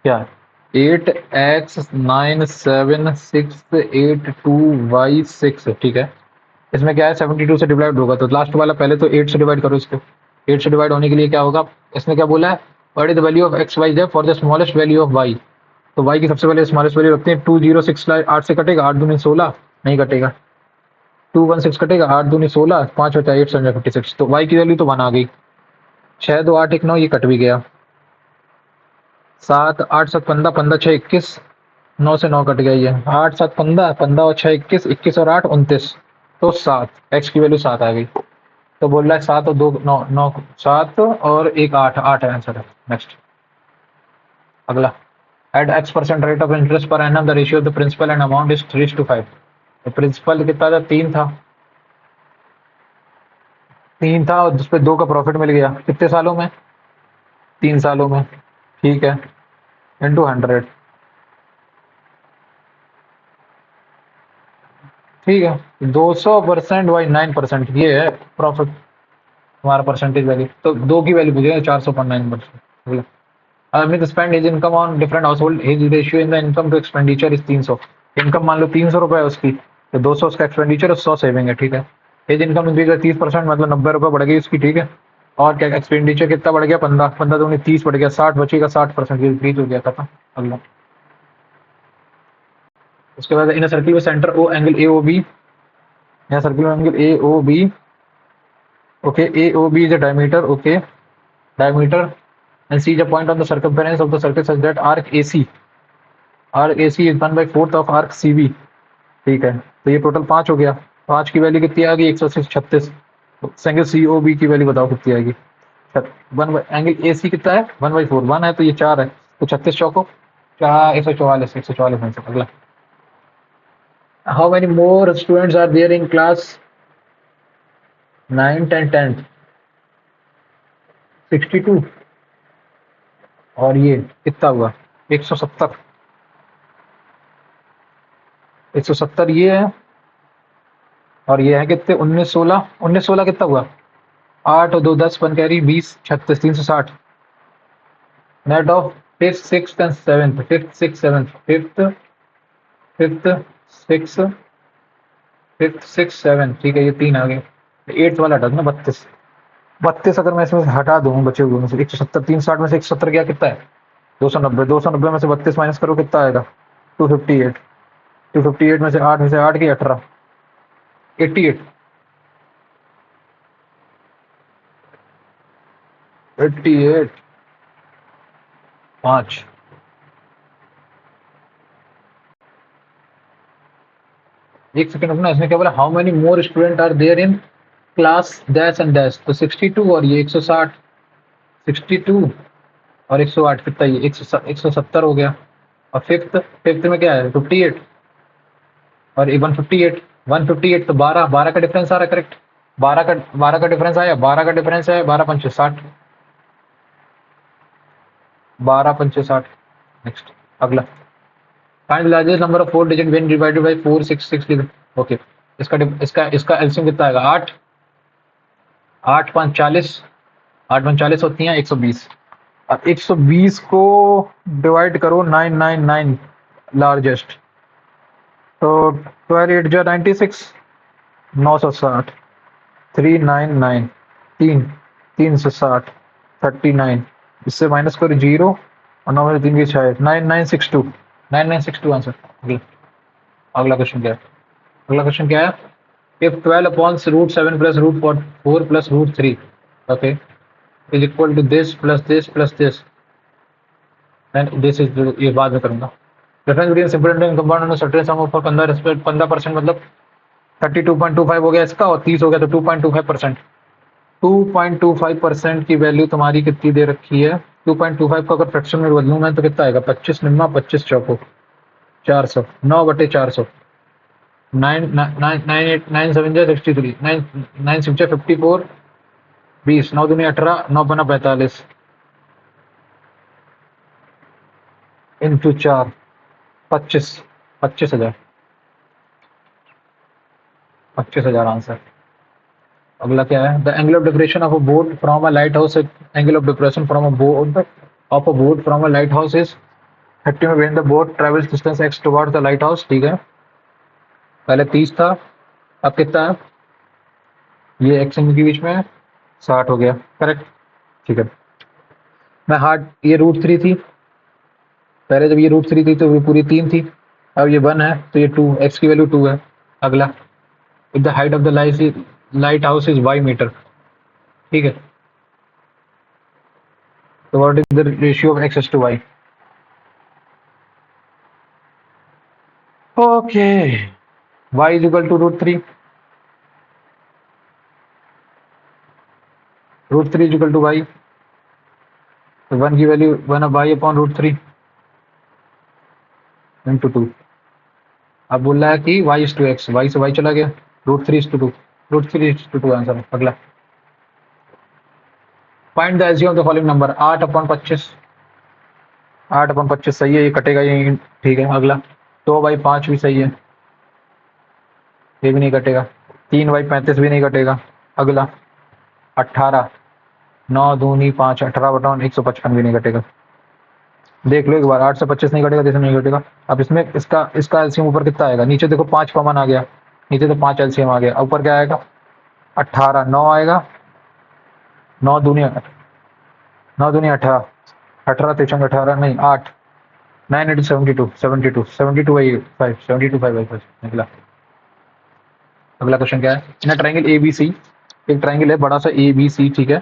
क्या 8x9768 2y6, ठीक है, इसमें क्या है 72 से डिवाइड होगा, तो लास्ट वाला पहले तो 8 से डिवाइड करो इसको। 8 से डिवाइड होने के लिए क्या होगा, इसने क्या बोला है, what is the value of X Y Z for the smallest value of Y, तो वाई की सबसे पहले स्मॉलेस्ट वैल्यू रखते हैं 206, 8 से कटेगा 8 दूनी 16 नहीं कटेगा, 216 कटेगा 8 दूनी 16 5 होता है 856, तो वाई की वैल्यू तो 1 आ गई। 6 2 8 1 9 ये कट भी गया, 7 8 7 15 15 6 21, 9 से 9 कट गया, ये 8 7 15 15 और 6 21, 21 और 8 29, तो 7, एक्स की वैल्यू 7 आ गई। तो बोल रहा है 7 और 2 9 9 7 और 1 8 8 है आंसर है। नेक्स्ट, अगला, at x% rate of interest per annum the ratio of the principal and amount is 3:5, तो प्रिंसिपल कितना था 3 था, 3 था और उस पर 2 का प्रॉफिट मिल गया, कितने सालों में 3 सालों में, ठीक है, इंटू 100, ठीक है 200% बाई 9%, ये है प्रॉफिट हमारा परसेंटेज वैल्यू, तो 2 की वैल्यू पूछेगा 400.9%। Amit spend his income on different household, his ratio in the income to expenditure is 300, income मान लो 300 रुपए है उसकी, तो 200 उसका एक्सपेंडिचर और 100 सेविंग है, ठीक है। हिज इनकम इंक्रीज 30%, मतलब 90 रुपए बढ़ गई उसकी, ठीक है, और क्या एक्सपेंडिचर कितना बढ़ गया 15, 15 दूनी 30 बढ़ गया 60 बचेगा, 60% इंक्रीज हो गया, खत्म। अगला, उसके बाद इन सर्किल में centre O angle A O B, यहाँ सर्किल में angle A O B, okay, A O B is a diameter, okay, diameter, and see the point on the circumference of the circle such that arc AC is 1/4 of arc CB, ठीक है, तो ये total 5 हो गया, 5 की value कितनी आ गई 136, angle C O B की वैल्यू बताओ कितनी आएगी, एंगल ए सी कितना है 1/4, 1 है तो ये 4 है, तो 36 चौको 4 144, 144 आंसर। अगला, how many more students are there in class 9 10 10, 62, और ये कितना हुआ 170, 170 ये है और ये है कितने, 19 16, 19 16 कितना हुआ, 8 और 2 10, 1 carry 20 36 360 net of fifth six and seventh, fifth six seventh, fifth fifth six fifth six seven, ठीक है ये तीन आ गए। एट्थ वाला हटा दो ना, 32 32 अगर मैं इसमें से हटा दूं बचे हुए में से 170, 360 में से 170 गया कितना है, 290, 290 में से 32 माइनस करो कितना आएगा, 258, 258 में से 8 में से 8 की 18, 88, 88 5। एक सेकंड रुकना, इसमें क्या बोला, how many more student are there in class dash and dash, तो 62 और ये 160, 62 और 108 कितना, ये 170 हो गया। और फिफ्थ, फिफ्थ में क्या है 58 और 158, 158 तो 12, 12 का डिफरेंस आ रहा है करेक्ट, 12 का डिफरेंस आया, 12 का डिफरेंस है, 12 पंचे 60, 12 पंचे 60। नेक्स्ट अगला, find the largest number of 4 digit when divided by 466। Okay, इसका एलसीएम कितना आएगा, 8, 8 5 40, 8 5 40 होती हैं 120। अब 120 को डिवाइड करो 999 लार्जेस्ट, तो 12 8 जो 96, 960, 399, 360, 39, इससे माइनस करो 0 और 9 में 3 की 6, 9962, 9962 आंसर। अगला क्वेश्चन क्या है, अगला क्वेश्चन क्या है, if 12 upon root 7 plus root 4 plus root 3, okay, is equal to this plus this and this is, ये बाद में करूंगा। Difference between simple and compound and certain some of 15% मतलब 32.25 हो गया इसका, और 30 हो गया, तो 2.25%, 2.25% की वैल्यू तुम्हारी कितनी दे रखी है, 2.25 को अगर फ्रैक्शन में बदलूं मैं तो कितना आएगा, 25 निम्मा 25 चौको 400, 9/400, 9 7 63, 9 6 54, 20, 9 दूनी 18, 9 बना 45 इंटू 4, 25, 25,000, 25,000 आंसर। अगला क्या है, the angle of depression of a boat from a light house, angle of depression from a boat of a boat from a light house is 30 में when the boat travels distance x toward the light house, ठीक है, पहले 30 था, अब कितना है, ये x के बीच में 60 हो गया करेक्ट, ठीक है। मैं हार्ड, ये √3 थी पहले, जब ये √3 थी तो ये पूरी 3 थी, अब ये 1 है तो ये 2, x की वैल्यू 2 है। अगला, if the height of the lighthouse is y metre, ठीक है, तो what is the ratio of x to y, okay, y is equal to √3, √3 is equal to y, तो 1 की वैल्यू 1 y अपॉन √3 इंटू 2। अब बोल रहा है कि y is to x, y से y चला गया, √3 is to 2, √3 is to 2 answer. अगला, find the LCM of the following number, 8/25, 8/25 सही है, ये कटेगा ये, ठीक है। अगला, 2/5 भी सही है, ये भी नहीं कटेगा, 3/35 भी नहीं कटेगा। अगला, 18, 9 दूनी 5, 18/155 भी नहीं कटेगा। देख लो एक बार, 8 से 25 नहीं कटेगा, जैसे नहीं कटेगा। अब इसमें इसका एलसीएम ऊपर कितना आएगा, नीचे देखो 5 कॉमन आ गया, नीचे तो 5 एलसीएम आ गया, ऊपर क्या आएगा, 18, 9 आएगा, 9 दूनी 18, 18 तिरछंग 18 नहीं 8, 9 8 72, 72, 72/5, 72/5 निकला। अगला क्वेश्चन क्या है, इन ट्राइंगल ABC, एक ट्राइंगल है बड़ा सा ABC, ठीक है,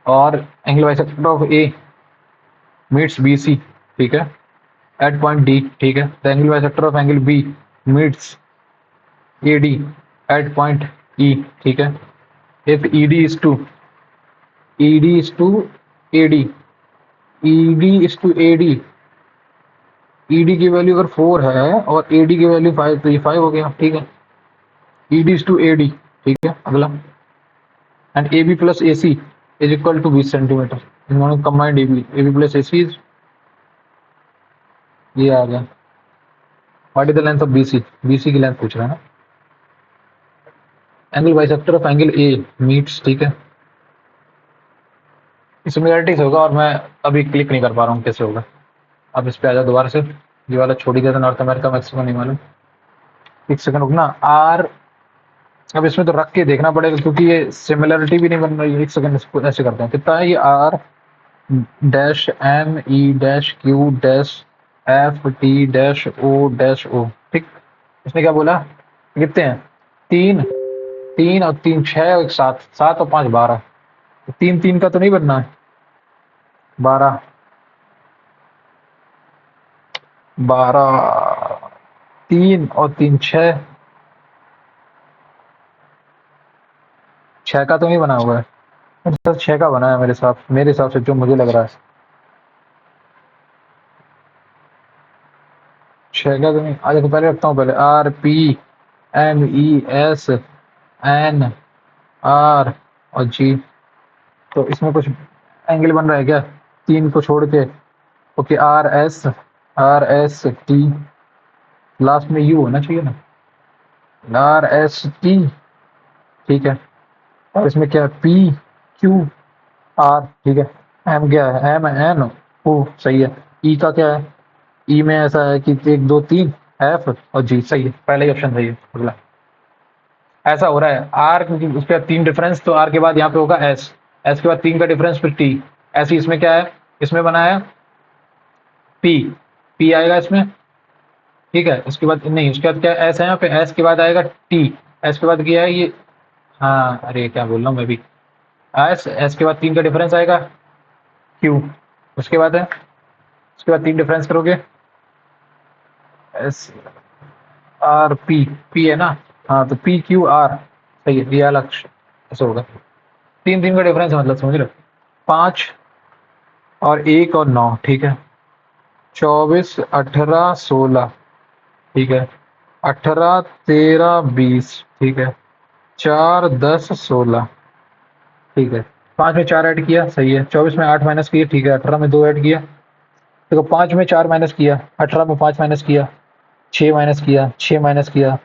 और angle bisector of A meets BC, ठीक है, एट पॉइंट D, ठीक है, the angle bisector of angle B meets AD at point E, ठीक है, if ED is to AD, ED is to AD, ED की वैल्यू अगर 4 है और AD की वैल्यू 5, तो ये 5 हो गया, ठीक है, ED is to AD, ठीक है। अगला, and AB plus AC is equal to 20 centimetre, इन दोनों combined AB plus AC is, ये आ गया। What is the length of BC, BC की लेंथ पूछ रहा है ना, angle bisector of angle A meets, ठीक है। सिमिलरिटीज होगा और मैं अभी क्लिक नहीं कर पा रहा हूँ कैसे होगा। अब इस पे आ जाओ दोबारा से, ये वाला छोड़ ही दिया था, नॉर्थ अमेरिका मैक्सिको नहीं मालूम। एक सेकंड रुकना आर, अब इसमें तो रख के देखना पड़ेगा क्योंकि ये सिमिलरिटी भी नहीं बन रही है। एक सेकंड इसको ऐसे करते हैं, कितना है ये R dash M E dash Q dash F T dash O, ठीक। इसने क्या बोला, कितने हैं, तीन, तीन और तीन छह और एक सात, सात और पांच बारह, तीन तीन का तो नहीं बनना है, बारह, बारह, तीन और तीन छह, छह का तो नहीं बना हुआ है। मेरे साथ छह का बना है मेरे हिसाब से जो मुझे लग रहा है, छह का तो नहीं। आज देखो पहले रखता हूँ, पहले R P M E S N R और जी। तो इसमें कुछ एंगल बन रहा है क्या, तीन को छोड़ के। Okay, R S T, last में यू होना चाहिए ना, आर एस टी, ठीक है। और इसमें क्या है, पी क्यू आर, ठीक है। एम क्या है, एम एन ओ, सही है। ई का क्या है, ई में ऐसा है कि एक दो तीन, एफ और जी, सही है, पहला ही ऑप्शन सही है अगला। ऐसा हो रहा है आर क्योंकि उसके बाद तीन डिफरेंस, तो आर के बाद यहाँ पे होगा एस, एस के बाद तीन का डिफरेंस फिर टी, ऐसे इसमें क्या है, इसमें बना है पी, पी आएगा इसमें, ठीक है। उसके बाद नहीं, उसके बाद क्या एस है यहाँ पे, एस के बाद आएगा टी, एस के बाद क्या है ये, हाँ अरे क्या बोल रहा हूँ मैं भी, एस, एस के बाद तीन का डिफरेंस आएगा क्यू, उसके बाद है, उसके बाद तीन डिफरेंस करोगे एस आर पी, पी है ना, हाँ तो पी क्यू आर, सही है, ये अलग ऐसा होगा। तीन तीन का डिफरेंस है मतलब, समझ रहे हो, पाँच और एक और नौ, ठीक है। चौबीस अठारह सोलह, ठीक है। अठारह तेरह बीस, ठीक है। चार दस सोलह, ठीक है। पाँच में चार ऐड किया, सही है। चौबीस में आठ माइनस किया, ठीक है। अठारह में दो ऐड किया, देखो पाँच में चार माइनस किया, अठारह में पाँच माइनस किया, छः माइनस किया, छः माइनस किया,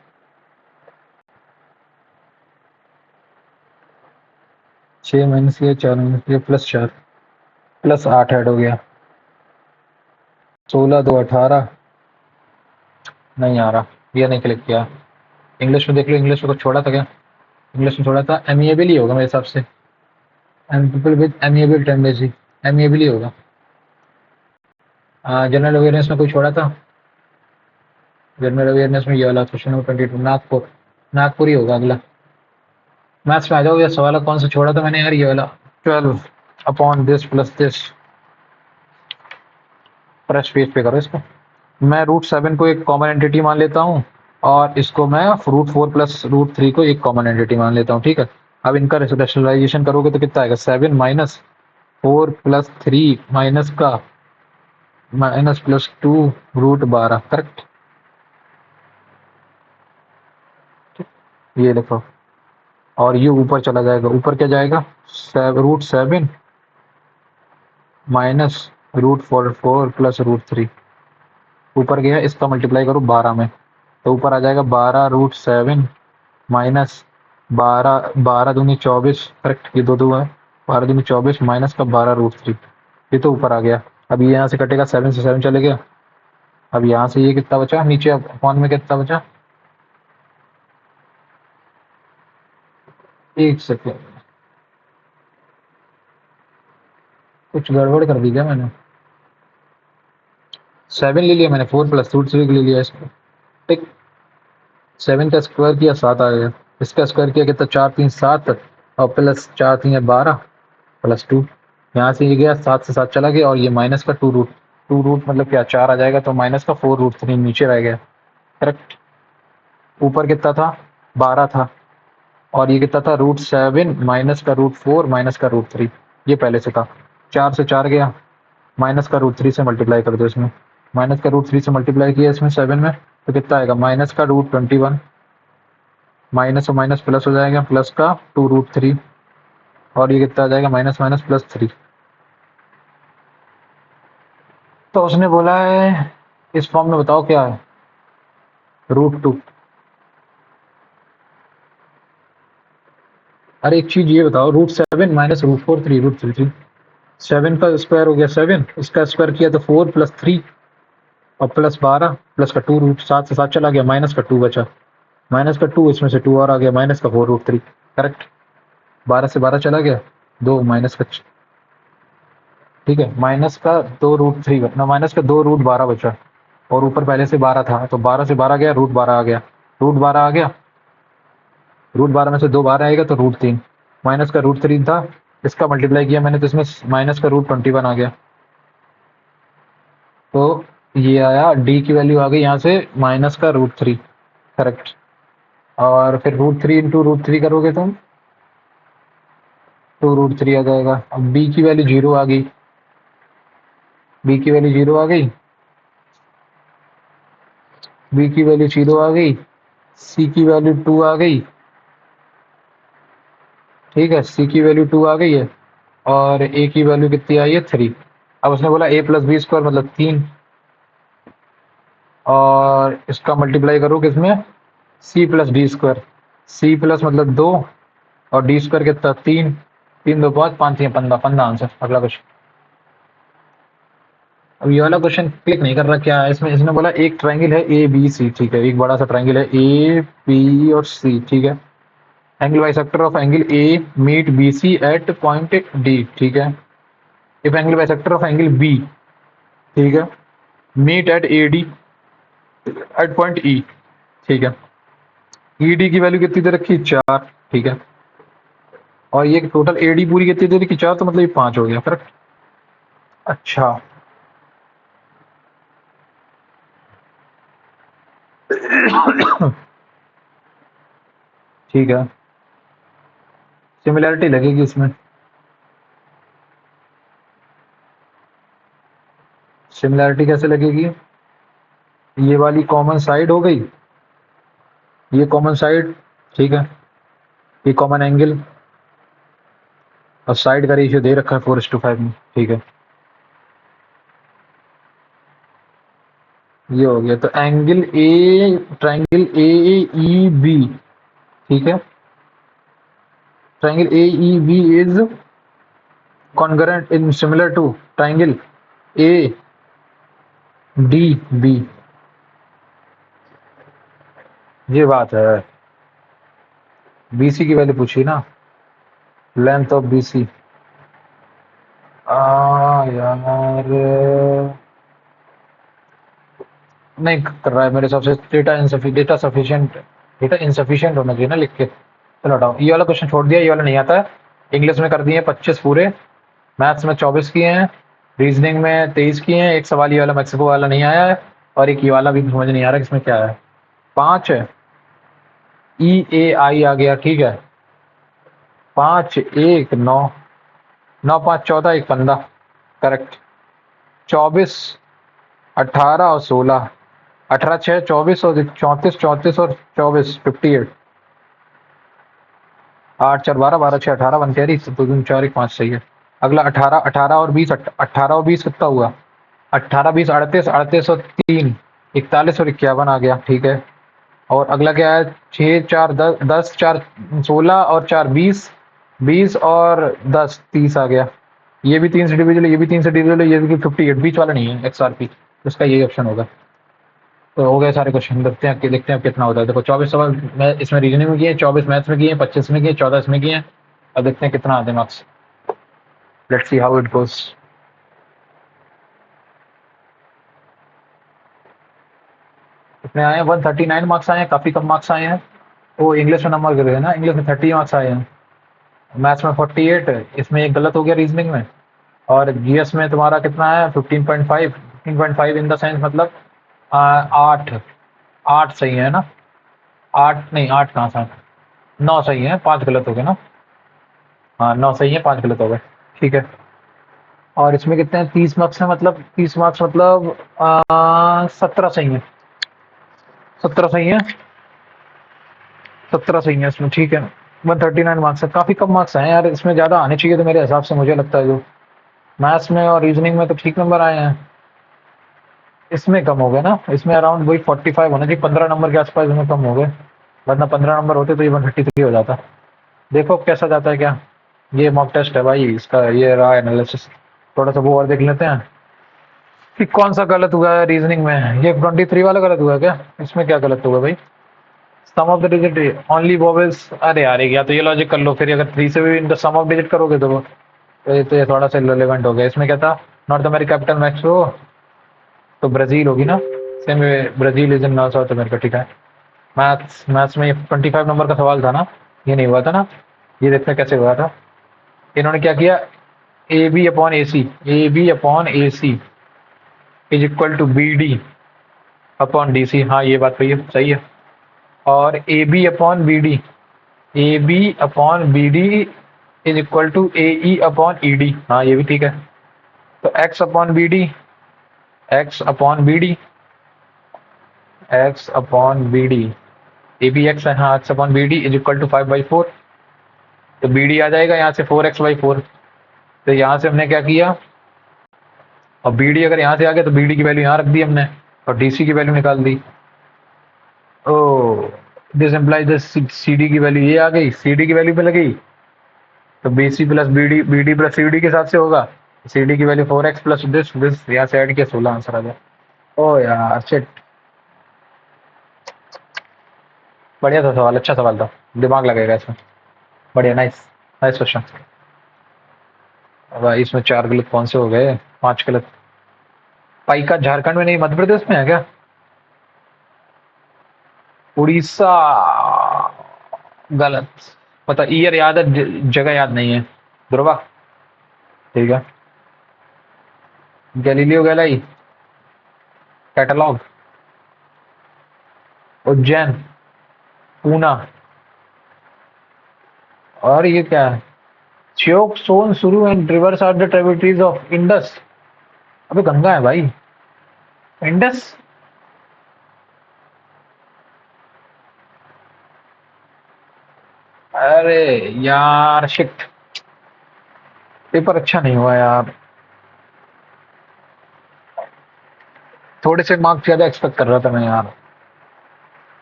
छः माइनस किया, चार माइनस किया, प्लस चार, प्लस आठ ऐड हो गया, सोलह दो अठारह, नहीं आ रहा, ये नहीं क्लिक किया। इंग्लिश में देख लो, इंग्लिश में कुछ छोड़ा था क्या, इंग्लिश में छोड़ा था एमिएबल ही होगा मेरे हिसाब से, and people with amiable tendency, amiable ही होगा। जनरल अवेयरनेस में कोई छोड़ा था, जनरल अवेयरनेस में ये वाला क्वेश्चन नंबर 22, नागपुर, नागपुर ही होगा अगला। मैथ्स में आ जाओ, ये सवाल कौन सा छोड़ा था मैंने यार, ये वाला 12 upon this plus this, fresh page पे करो इसको। मैं रूट सेवन को एक कॉमन एंटिटी मान लेता हूँ और इसको मैं root four plus root three को एक कॉमन एंटिटी मान लेता हूँ, ठीक है। अब इनका रेशनलाइजेशन करोगे तो कितना आएगा, seven minus four plus three minus का माइनस प्लस टू रूट बारह, करेक्ट। ये देखो, और ये ऊपर चला जाएगा, ऊपर क्या जाएगा, root seven minus root four four plus root three, ऊपर गया, इसका मल्टीप्लाई करो बारह में, तो ऊपर आ जाएगा बारह रूट सेवन माइनस बारह, बारह दूनी चौबीस, करेक्ट, ये दो दो है, बारह दूनी चौबीस माइनस का बारह रूट थ्री, ये तो ऊपर आ गया। अब ये यहाँ से कटेगा, सेवन से सेवन चले गया, अब यहाँ से ये कितना बचा नीचे, अब अपॉन में कितना बचा, एक सेकेंड, कुछ गड़बड़ कर दी क्या मैंने, सेवन ले लिया मैंने, फोर प्लस रूट थ्री ले लिया इसको, ठीक। सेवन का स्क्वायर किया सात आ गया, इसका स्क्वायर किया कितना, चार तीन सात और प्लस चार तीन है बारह प्लस टू, यहाँ से ये गया, सात से सात चला गया, और ये माइनस का टू रूट मतलब क्या, चार आ जाएगा, तो माइनस का फोर रूट थ्री नीचे रह गया, करेक्ट। ऊपर कितना था, बारह था, और ये कितना था, रूट सेवन माइनस का रूट फोर माइनस का रूट थ्री, ये पहले से था। चार से चार गया, माइनस का रूट थ्री से मल्टीप्लाई कर दो इसमें, माइनस का रूट थ्री से मल्टीप्लाई किया इसमें सेवन में, तो कितना आएगा, माइनस का रूट ट्वेंटी वन, माइनस और माइनस प्लस हो जाएगा, प्लस का टू रूट थ्री, और ये कितना आ जाएगा, माइनस माइनस प्लस थ्री। तो उसने बोला है इस फॉर्म में बताओ क्या है, रूट टू, अरे एक चीज ये बताओ, √7 माइनस √4 3 √3 7 का स्क्वायर हो गया 7, इसका स्क्वायर किया तो 4 प्लस 3 और प्लस 12 प्लस का 2 √7 से 7 चला गया, माइनस का 2 बचा, माइनस का 2 इसमें से 2 और आ गया, माइनस का 4 √3। करेक्ट। 12 से 12 चला गया, 2 माइनस का, ठीक है, माइनस का 2 √3 बचा, माइनस का 2 √12 बचा, और ऊपर पहले से 12 था तो 12 से 12 गया, √12 आ गया, √12 आ गया, √12 में से 2 बाहर आएगा तो √3, माइनस का √3 था, इसका मल्टीप्लाई किया मैंने तो इसमें माइनस का √21 आ गया। तो ये आया, डी की वैल्यू आ गई यहाँ से माइनस का √3। करेक्ट। और फिर √3 इंटू √3 करोगे तुम, 2 √3 आ जाएगा। अब बी की वैल्यू 0 आ गई, बी की वैल्यू 0 आ गई, बी की वैल्यू 0 आ गई, सी की वैल्यू 2 आ गई, ठीक है, सी की वैल्यू 2 आ गई है, और ए की वैल्यू कितनी आई है 3। अब उसने बोला a प्लस बी स्क्वायर मतलब 3, और इसका मल्टीप्लाई करो किसमें, C plus D square, C plus मतलब 2 और डी स्क्वायर कितना 3, 3 2 5 5 3 15, 15 आंसर। अगला क्वेश्चन। अब ये वाला क्वेश्चन क्लिक नहीं कर रहा, क्या है इसमें, इसने बोला एक ट्रायंगल है ए बी सी, ठीक है, एक बड़ा सा ट्रायंगल है ए बी और सी, ठीक है, angle bisector of angle A meet B C at point D, ठीक है, if angle bisector of angle B, ठीक है, meet at A D at point E, ठीक है, ई डी की वैल्यू कितनी दे रखी 4, ठीक है, और ये टोटल ए डी पूरी कितनी दे रखी 4, तो मतलब ये 5 हो गया। करेक्ट। अच्छा, ठीक है, सिमिलैरिटी लगेगी इसमें, सिमिलैरिटी कैसे लगेगी, ये वाली कॉमन साइड हो गई, ये कॉमन साइड, ठीक है, ये कॉमन एंगल, और साइड का रेशियो दे रखा है 4:5 में, ठीक है, ये हो गया। तो angle A, triangle A E B, ठीक है, triangle A E B is congruent in similar to triangle A D B, ये बात है। बीसी की वैल्यू पूछी ना, लेंथ ऑफ बीसी, यार नहीं कर रहा है मेरे हिसाब से, डेटा सफिशिएंट, डेटा इनसफिशिएंट होना चाहिए ना लिख के। चलो हटाओ, ये वाला क्वेश्चन छोड़ दिया, ये वाला नहीं आता है। इंग्लिश में कर दिए 25 पूरे, मैथ्स में 24 किए हैं, रीजनिंग में 23 किए हैं, एक सवाल ये वाला मैक्सिको वाला नहीं आया है, और एक ये वाला भी समझ नहीं आ रहा इसमें क्या है। 5 है, ई ए आई आ गया, ठीक है, 5 1 9, 9 5 14 1 15, करेक्ट, 24 18 और 16, 18 6 24 और 34 34 और 24 58, 8 4 12 12 6 18 1 कैरी 2 2 4 1 5 सही है। अगला 18 18 और 20, 18 और 20 कितना हुआ, 18 20 38 38 और 3 41 और 51 आ गया, ठीक है। और अगला क्या है, 6 4 10 10 4 16 और 4 20, 20 और 10 30 आ गया। ये भी 3 से डिविजिबल है, ये भी 3 से डिविजिबल है, ये भी 58, बीच वाला नहीं है XRP, इसका यही ऑप्शन होगा। तो हो गए सारे क्वेश्चन, देखते हैं अब कितना होता है। देखो 24 सवाल मैं इसमें रीजनिंग में किए, 24 मैथ्स में किए, 25 में किए, 14 इसमें किए। अब देखते हैं कितना आते हैं marks, let's see how it goes. कितने आए हैं, 139 मार्क्स आए हैं, काफी कम मार्क्स आए हैं। वो इंग्लिश में नंबर गिर गए ना, इंग्लिश में 30 मार्क्स आए हैं, मैथ्स में 48, इसमें एक गलत हो गया रीजनिंग में, और जीएस में तुम्हारा कितना है 15.5, 15.5 इन द सेंस मतलब 8, 8 सही है ना, 8 नहीं, 8 कहाँ से, 9 सही है, 5 गलत हो गए ना, हाँ 9 सही है, 5 गलत हो गए, ठीक है। और इसमें कितने हैं, 30 मार्क्स है, मतलब 30 मार्क्स मतलब 17 सही है, 17 सही है, 17 सही है इसमें, ठीक है। 139 मार्क्स है, काफी कम मार्क्स हैं यार, इसमें ज्यादा आने चाहिए तो मेरे हिसाब से, मुझे लगता है जो मैथ्स में और रीजनिंग में तो ठीक नंबर आए हैं, इसमें कम हो गए ना, इसमें अराउंड वही 45 होना चाहिए, 15 नंबर के आसपास इसमें कम हो गए, वरना 15 नंबर होते तो ये 133 हो जाता। देखो कैसा जाता है क्या। ये मॉक टेस्ट है भाई, इसका ये रहा एनालिसिस। थोड़ा सा वो और देख लेते हैं कि कौन सा गलत हुआ है रीजनिंग में। ये 23 वाला गलत हुआ है क्या? इसमें क्या गलत हुआ भाई? Sum of the digit only vowels. अरे यार या तो ये लॉजिक कर लो, फिर अगर 3 से भी in the sum of digit करोगे तो ये थोड़ा सा रिलेवेंट हो गया। इसमें क्या था? नॉर्थ अमेरिका कैपिटल मैक्सिको, तो ब्राजील होगी ना। Same Brazil is in south America, ठीक है। मैथ्स मैथ्स में ये 25 नंबर का सवाल था ना, ये नहीं हुआ था ना। ये देखते हैं कैसे हुआ था। इन्होंने क्या किया, A B upon A C, A B upon A C is equal to B D upon D C. हाँ ये बात सही है। और A B upon B D, A B upon B D is equal to A E upon E D. हाँ ये भी ठीक है। तो X upon B D, X upon B D, X upon B D, A B X है, हाँ x upon B D is equal to 5/4। तो B D आ जाएगा यहाँ से 4x/4। तो यहाँ से हमने क्या किया, और बी डी अगर यहाँ से आ गया तो बी डी की वैल्यू यहाँ रख दी हमने, और डी सी की वैल्यू निकाल दी। ओ दिस इम्प्लाइज सी डी की वैल्यू ये आ गई, सी डी की वैल्यू पे लगी। तो B C plus B D plus C D के हिसाब से होगा। सी डी की वैल्यू 4x प्लस दिस यहाँ से ऐड किया, 16 आंसर आ गया। ओ यार शिट, बढ़िया था सवाल, अच्छा सवाल था, दिमाग लगेगा इसमें। बढ़िया, नाइस नाइस क्वेश्चन। भाई इसमें 4 गलत कौन से हो गए, 5 गलत। पाइका झारखंड में नहीं, मध्य प्रदेश में है क्या? उड़ीसा, गलत। पता ईयर याद है, जगह याद नहीं है। ध्रुवा, ठीक है। Galileo Galilei, catalogue, Ujjain, Poona. और ये क्या है? Shyok Soan Suru and rivers are the tributaries of Indus. अबे गंगा है भाई, इंडस। अरे यार शिट, पेपर अच्छा नहीं हुआ यार। थोड़े से मार्क्स ज्यादा एक्सपेक्ट कर रहा था मैं यार।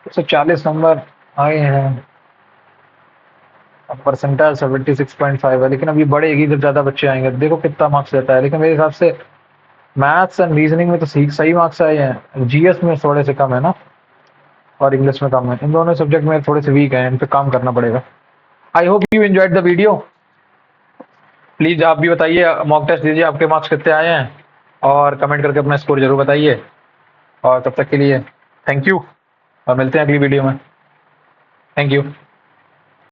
140 नंबर आए हैं, अब परसेंटाइल 76.5 है, लेकिन अब ये बढ़ेगी जब ज्यादा बच्चे आएंगे। देखो कितना मार्क्स देता है, लेकिन मेरे हिसाब से मैथ्स एंड रीजनिंग में तो सही मार्क्स आए हैं। जीएस में थोड़े से कम है ना, और इंग्लिश में कम है। इन दोनों सब्जेक्ट में थोड़े से वीक है, इन पे काम करना पड़ेगा। I hope you enjoyed the video. Please आप भी बताइए, मॉक टेस्ट दीजिए, आपके मार्क्स कितने आए हैं, और कमेंट करके अपना स्कोर जरूर बताइए। और तब तक के लिए थैंक यू, और मिलते हैं अगली वीडियो में। Thank you.